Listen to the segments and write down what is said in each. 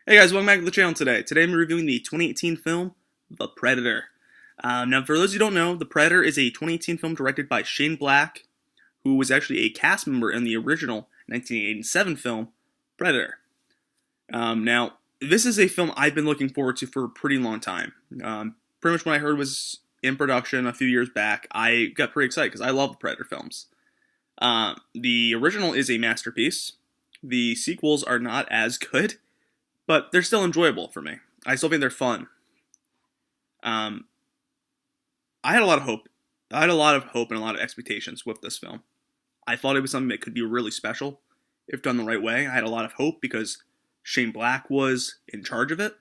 Hey guys, welcome back to the channel today. Today I'm reviewing the 2018 film, The Predator. Now, for those who don't know, The Predator is a 2018 film directed by Shane Black, who was actually a cast member in the original 1987 film, Predator. Now, this is a film I've been looking forward to for a pretty long time. Pretty much when I heard it was in production a few years back, I got pretty excited because I love the Predator films. The original is a masterpiece. The sequels are not as good, but they're still enjoyable for me. I still think they're fun. Um, I had a lot of hope. I had a lot of hope and a lot of expectations with this film. I thought it was something that could be really special if done the right way. I had a lot of hope because Shane Black was in charge of it.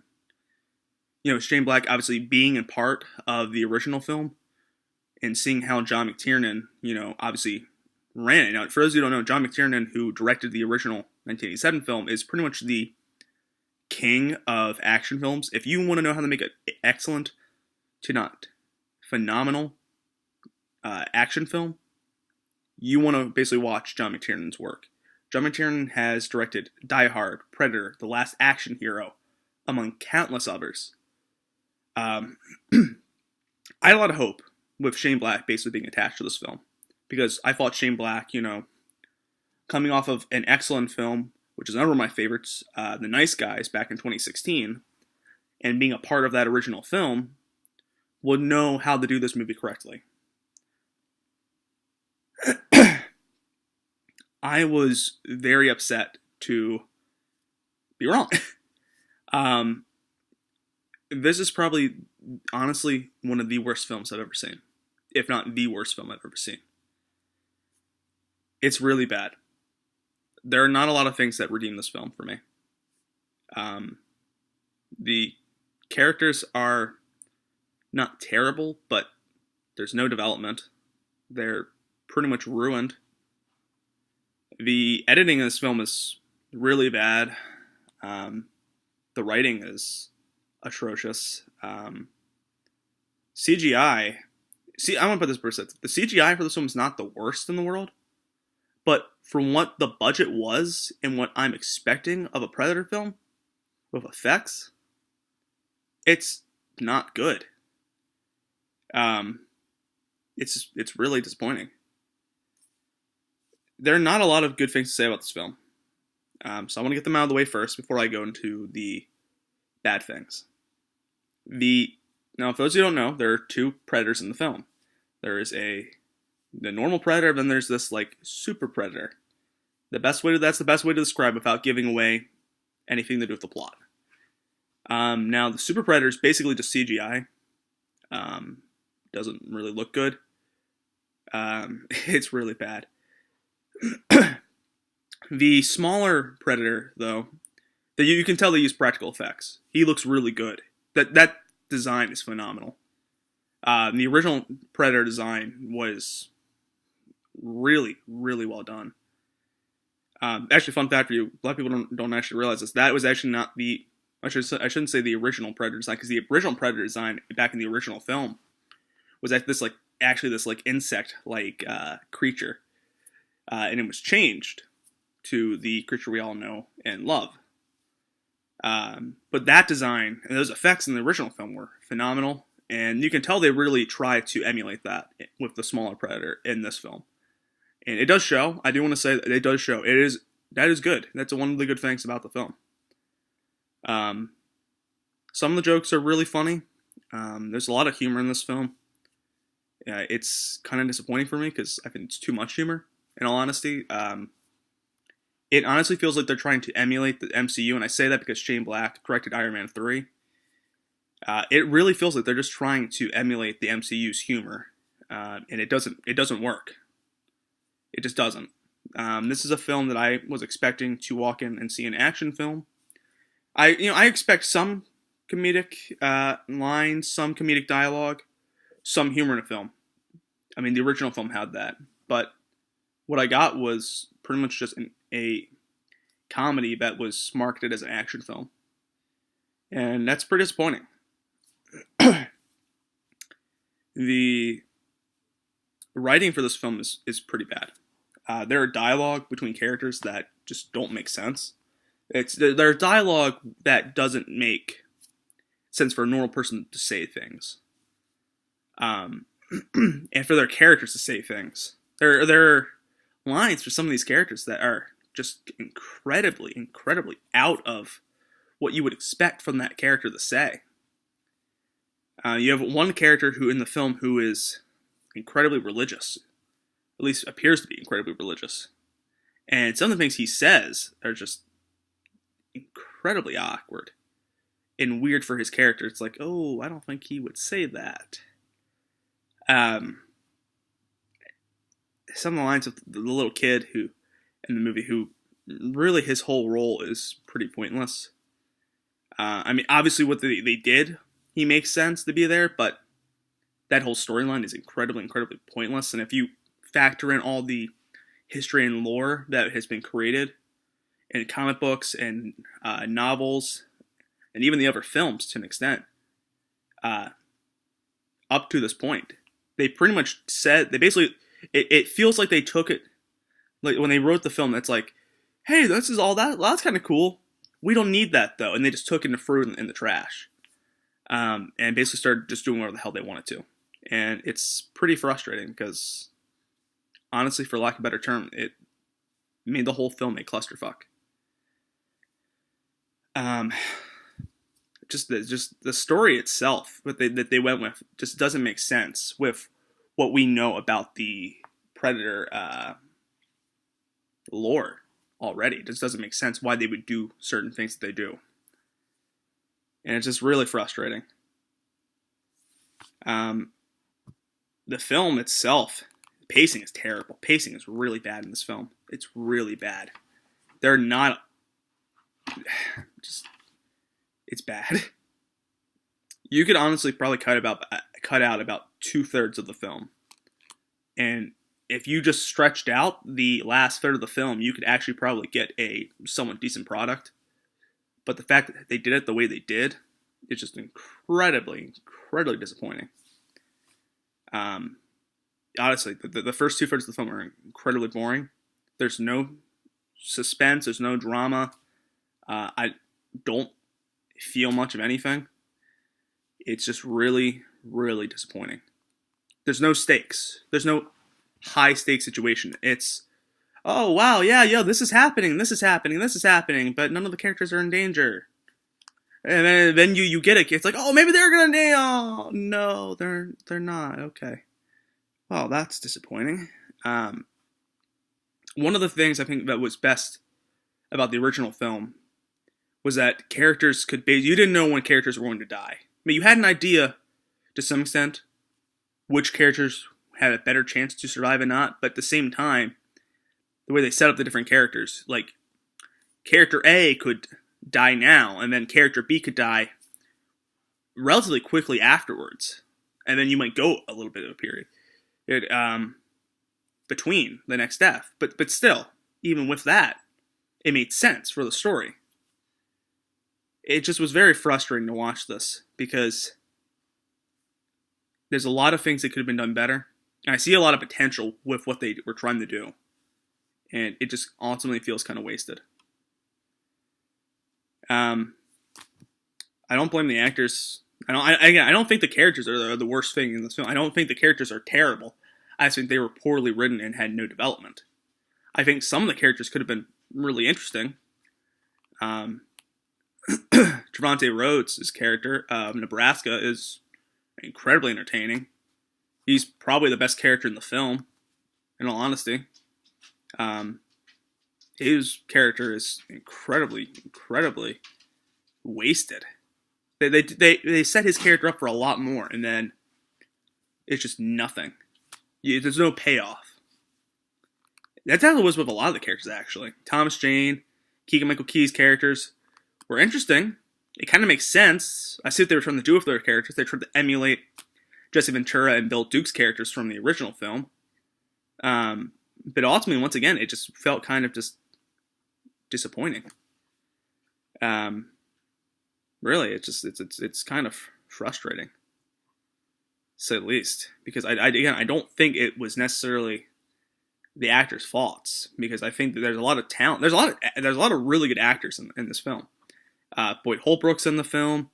You know, Shane Black obviously being a part of the original film and seeing how John McTiernan, obviously ran it. Now, for those who don't know, John McTiernan, who directed the original 1987 film, is pretty much the king of action films. If you want to know how to make an excellent to not phenomenal action film, you want to basically watch John McTiernan's work. John McTiernan has directed Die Hard, Predator, The Last Action Hero, among countless others. I had a lot of hope with Shane Black basically being attached to this film because I thought Shane Black, coming off of an excellent film, which is another one of my favorites, The Nice Guys, back in 2016, and being a part of that original film, would know how to do this movie correctly. I was very upset to be wrong. This is probably, honestly, one of the worst films I've ever seen, if not the worst film I've ever seen. It's really bad. There are not a lot of things that redeem this film for me. The characters are not terrible, but there's no development. They're pretty much ruined. The editing in this film is really bad. The writing is atrocious. CGI. See, I want to put this perspective. The CGI for this film is not the worst in the world, but from what the budget was and what I'm expecting of a Predator film with effects, it's not good. It's really disappointing. There are not a lot of good things to say about this film, so I want to get them out of the way first before I go into the bad things. Now, for those who don't know, there are two Predators in the film. There is the normal Predator, then there's this super Predator. That's the best way to describe without giving away anything to do with the plot. Now, the Super Predator is basically just CGI. Doesn't really look good. It's really bad. The smaller Predator, though, that you can tell they use practical effects. He looks really good. That design is phenomenal. The original Predator design was really, really well done. Actually, fun fact for you: a lot of people don't actually realize this. That was actually not the I shouldn't say the original Predator design, because the original Predator design back in the original film was this insect creature, and it was changed to the creature we all know and love. But that design and those effects in the original film were phenomenal, and you can tell they really tried to emulate that with the smaller Predator in this film. And it does show. I do want to say that it does show. That is good. That's one of the good things about the film. Some of the jokes are really funny. There's a lot of humor in this film. It's kind of disappointing for me because I think it's too much humor, in all honesty. It honestly feels like they're trying to emulate the MCU, and I say that because Shane Black directed Iron Man 3. It really feels like they're just trying to emulate the MCU's humor, and it doesn't work. It just doesn't. This is a film that I was expecting to walk in and see an action film. I expect some comedic lines, some comedic dialogue, some humor in a film. I mean, the original film had that, but what I got was pretty much just a comedy that was marketed as an action film, and that's pretty disappointing. The writing for this film is pretty bad. There are dialogue between characters that just don't make sense. There's dialogue that doesn't make sense for a normal person to say things, and for their characters to say things. There are lines for some of these characters that are just incredibly out of what you would expect from that character to say. You have one character who in the film who is incredibly religious, at least appears to be incredibly religious, and some of the things he says are just incredibly awkward and weird for his character. It's like, oh, I don't think he would say that. Some of the lines of the little kid who in the movie who really his whole role is pretty pointless. I mean, obviously what they did, he makes sense to be there, but that whole storyline is incredibly pointless. And if you factor in all the history and lore that has been created in comic books and novels, and even the other films to an extent, up to this point, they pretty much said, they basically, it feels like they took it, like when they wrote the film, that's like, hey, this is all that, well, that's kind of cool. We don't need that though. And they just took it and threw it in the trash. And basically started just doing whatever the hell they wanted to. And it's pretty frustrating because, honestly, for lack of a better term, it made the whole film a clusterfuck. Just the story itself that they went with just doesn't make sense with what we know about the Predator lore already. It just doesn't make sense why they would do certain things that they do. And it's just really frustrating. The film itself, pacing is terrible. Pacing is really bad in this film. It's really bad. They're not... Just... It's bad. You could honestly probably cut out about 2/3 of the film. And if you just stretched out the last third of the film, you could actually probably get a somewhat decent product. But the fact that they did it the way they did, it's just incredibly disappointing. Honestly, the first 2/3 of the film are incredibly boring. There's no suspense. There's no drama. I don't feel much of anything. It's just really disappointing. There's no stakes. There's no high stakes situation. It's, oh wow, yeah, this is happening, but none of the characters are in danger. And then you get it. It's like, oh, maybe they're gonna die. Oh no, they're not. Okay. Well, that's disappointing. One of the things I think that was best about the original film was that characters you didn't know when characters were going to die. I mean, you had an idea, to some extent, which characters had a better chance to survive and not, but at the same time, the way they set up the different characters, like, character A could die now, and then character B could die relatively quickly afterwards, and then you might go a little bit of a period between the next death, but still, even with that, it made sense for the story. It just was very frustrating to watch this, because there's a lot of things that could have been done better, and I see a lot of potential with what they were trying to do, and it just ultimately feels kind of wasted. I don't blame the actors. I don't think the characters are the worst thing in this film. I don't think the characters are terrible. I just think they were poorly written and had no development. I think some of the characters could have been really interesting. Trevante Rhodes' character of Nebraska is incredibly entertaining. He's probably the best character in the film, in all honesty. His character is incredibly wasted. They set his character up for a lot more, and then it's just nothing. There's no payoff. That's how it was with a lot of the characters, actually. Thomas Jane, Keegan-Michael Key's characters were interesting. It kind of makes sense. I see what they were trying to do with their characters. They tried to emulate Jesse Ventura and Bill Duke's characters from the original film. But ultimately, once again, it just felt kind of just disappointing. Really, it's kind of frustrating, to say the least, because I don't think it was necessarily the actors' faults because I think that there's a lot of talent. There's a lot of really good actors in this film. Boyd Holbrook's in the film.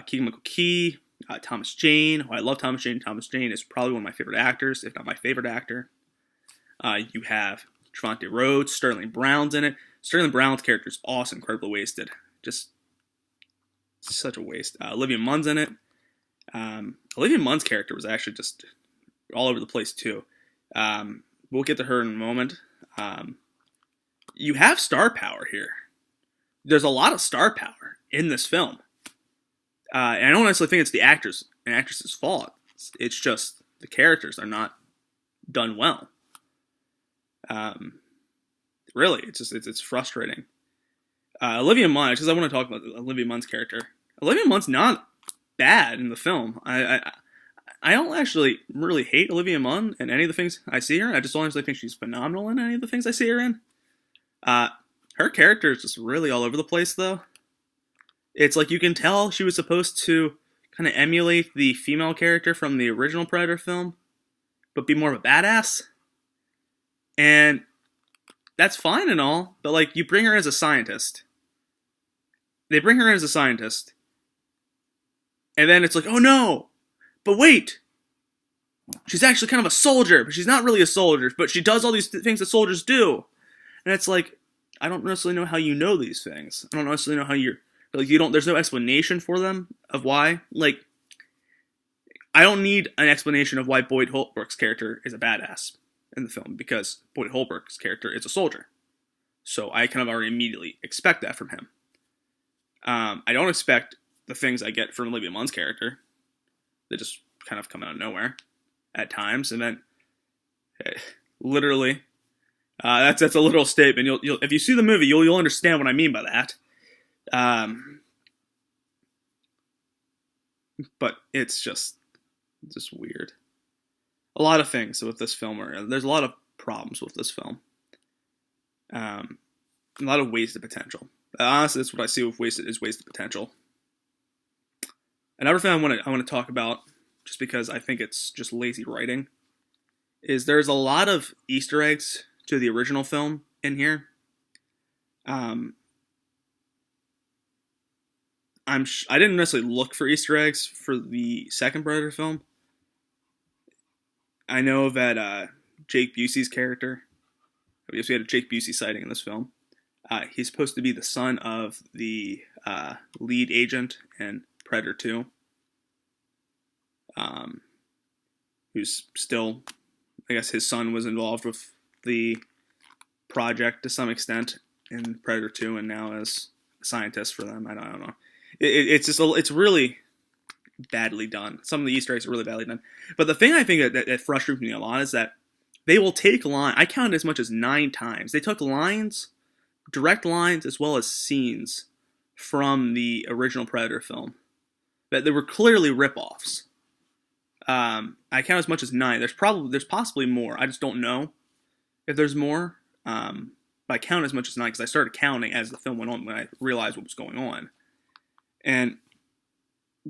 Keegan-Michael Key, Thomas Jane. Oh, I love Thomas Jane. Thomas Jane is probably one of my favorite actors, if not my favorite actor. You have Trevante Rhodes, Sterling Brown's in it. Sterling Brown's character is awesome, incredibly wasted. Just such a waste. Olivia Munn's in it. Olivia Munn's character was actually just all over the place too. We'll get to her in a moment. You have star power here. There's a lot of star power in this film. And I don't necessarily think it's the actors and actresses' fault. It's just the characters are not done well. Really, it's frustrating. Olivia Munn, because I want to talk about Olivia Munn's character. Olivia Munn's not bad in the film. I don't actually really hate Olivia Munn in any of the things I see her. I just don't actually think she's phenomenal in any of the things I see her in. Her character is just really all over the place, though. It's like you can tell she was supposed to kind of emulate the female character from the original Predator film, but be more of a badass. And that's fine and all, but like you bring her as a scientist. They bring her as a scientist. And then it's like, oh no, but wait. She's actually kind of a soldier, but she's not really a soldier, but she does all these things that soldiers do. And it's like, I don't necessarily know how you know these things. I don't necessarily know how you're, like, there's no explanation for them of why. Like, I don't need an explanation of why Boyd Holbrook's character is a badass in the film, because Boyd Holbrook's character is a soldier. So I kind of already immediately expect that from him. I don't expect the things I get from Olivia Munn's character. They just kind of come out of nowhere at times, and then literally, that's a literal statement. You'll if you see the movie, you'll understand what I mean by that. But it's just weird. A lot of things with this film there's a lot of problems with this film. A lot of wasted potential. Honestly, that's what I see with wasted potential. Another thing I want to talk about, just because I think it's just lazy writing, is there's a lot of Easter eggs to the original film in here. I didn't necessarily look for Easter eggs for the second Predator film. I know that Jake Busey's character, we had a Jake Busey sighting in this film. He's supposed to be the son of the lead agent in Predator 2, who's still, I guess his son was involved with the project to some extent in Predator 2, and now as a scientist for them. I don't know. It's really badly done. Some of the Easter eggs are really badly done. But the thing I think that frustrates me a lot is that they will take line. I counted as much as 9 times. They took lines, direct lines, as well as scenes from the original Predator film that they were clearly ripoffs. I count as much as 9. There's possibly more. I just don't know if there's more. But I count as much as 9 because I started counting as the film went on when I realized what was going on. And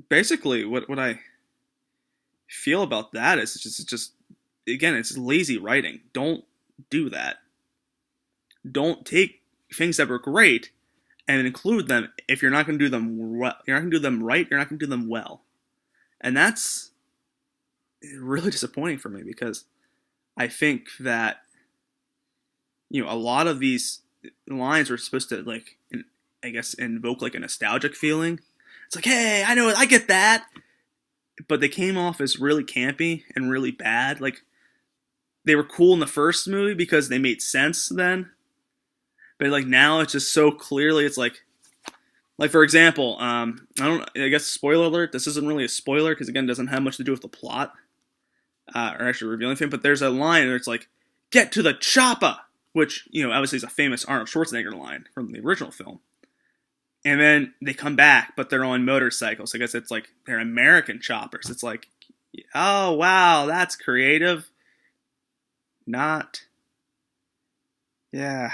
basically, what I feel about that is just again, it's lazy writing. Don't do that. Don't take things that were great and include them if you're not going to do them well. You're not going to do them right. You're not going to do them well. And that's really disappointing for me because I think that, a lot of these lines were supposed to, like, I guess, invoke like a nostalgic feeling. It's like, hey, I know it, I get that. But they came off as really campy and really bad. Like, they were cool in the first movie because they made sense then. But like now it's just so clearly, it's like for example, I guess spoiler alert, this isn't really a spoiler because again, it doesn't have much to do with the plot, or actually revealing anything, but there's a line where it's like, get to the chopper, which, obviously is a famous Arnold Schwarzenegger line from the original film. And then they come back, but they're on motorcycles. I guess it's like they're American choppers. It's like, oh wow, that's creative. Not, yeah.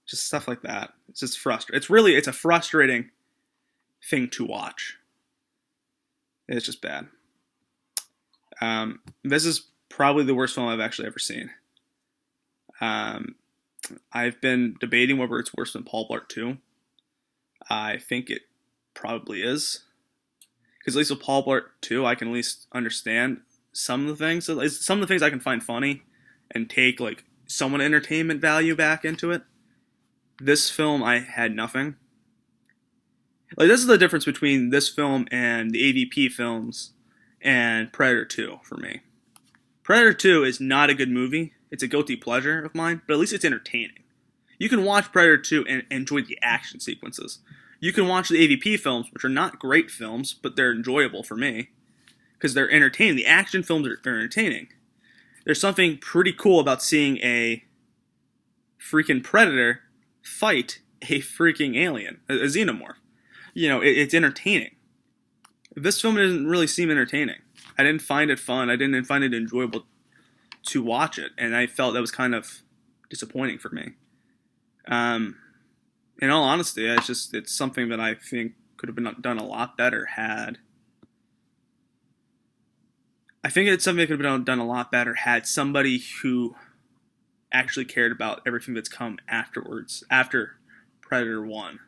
Just stuff like that. It's just frustrating. It's a frustrating thing to watch. It's just bad. This is probably the worst film I've actually ever seen. I've been debating whether it's worse than Paul Blart 2. I think it probably is. Because at least with Paul Blart 2, I can at least understand some of the things. Some of the things I can find funny and take like somewhat entertainment value back into it. This film, I had nothing. Like, this is the difference between this film and the AVP films and Predator 2 for me. Predator 2 is not a good movie. It's a guilty pleasure of mine, but at least it's entertaining. You can watch Predator 2 and enjoy the action sequences. You can watch the AVP films, which are not great films, but they're enjoyable for me because they're entertaining. The action films are entertaining. There's something pretty cool about seeing a freaking predator fight a freaking alien, a xenomorph. You know, it's entertaining. This film doesn't really seem entertaining. I didn't find it fun. I didn't find it enjoyable to watch it, and I felt that was kind of disappointing for me. In all honesty, it's something that I think could have been done a lot better had. I think it's something that could have been done a lot better had somebody who actually cared about everything that's come afterwards, after Predator 1,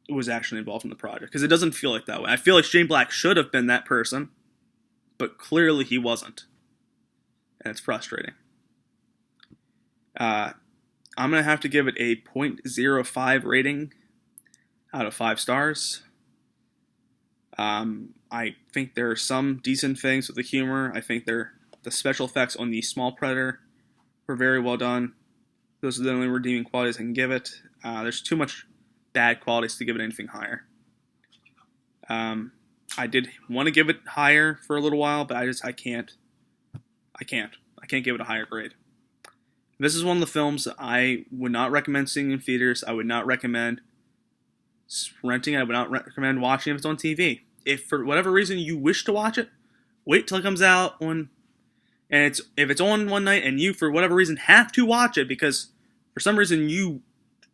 was actually involved in the project. Because it doesn't feel like that way. I feel like Shane Black should have been that person, but clearly he wasn't. And it's frustrating. I'm going to have to give it a 0.05 rating out of 5 stars. I think there are some decent things with the humor. I think the special effects on the small Predator were very well done. Those are the only redeeming qualities I can give it. There's too much bad qualities to give it anything higher. I did want to give it higher for a little while, but I can't give it a higher grade. This is one of the films I would not recommend seeing in theaters. I would not recommend renting it. I would not recommend watching if it's on TV. If for whatever reason you wish to watch it, wait till it comes out on, and if it's on one night and you for whatever reason have to watch it because for some reason you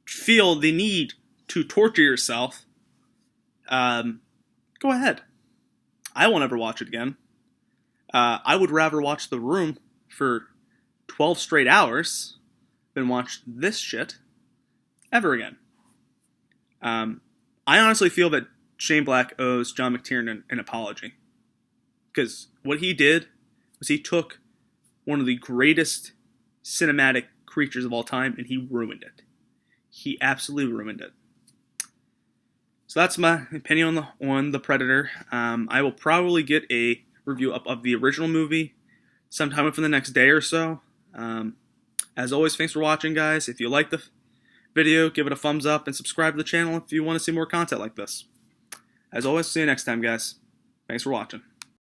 feel the need to torture yourself, go ahead. I won't ever watch it again. I would rather watch The Room for 12 straight hours than watch this shit ever again. I honestly feel that Shane Black owes John McTiernan an apology. Because what he did was he took one of the greatest cinematic creatures of all time and he ruined it. He absolutely ruined it. So that's my opinion on the Predator. I will probably get a review up of the original movie sometime within the next day or so. As always, thanks for watching, guys. If you like the video, give it a thumbs up and subscribe to the channel if you want to see more content like this. As always, see you next time, guys. Thanks for watching.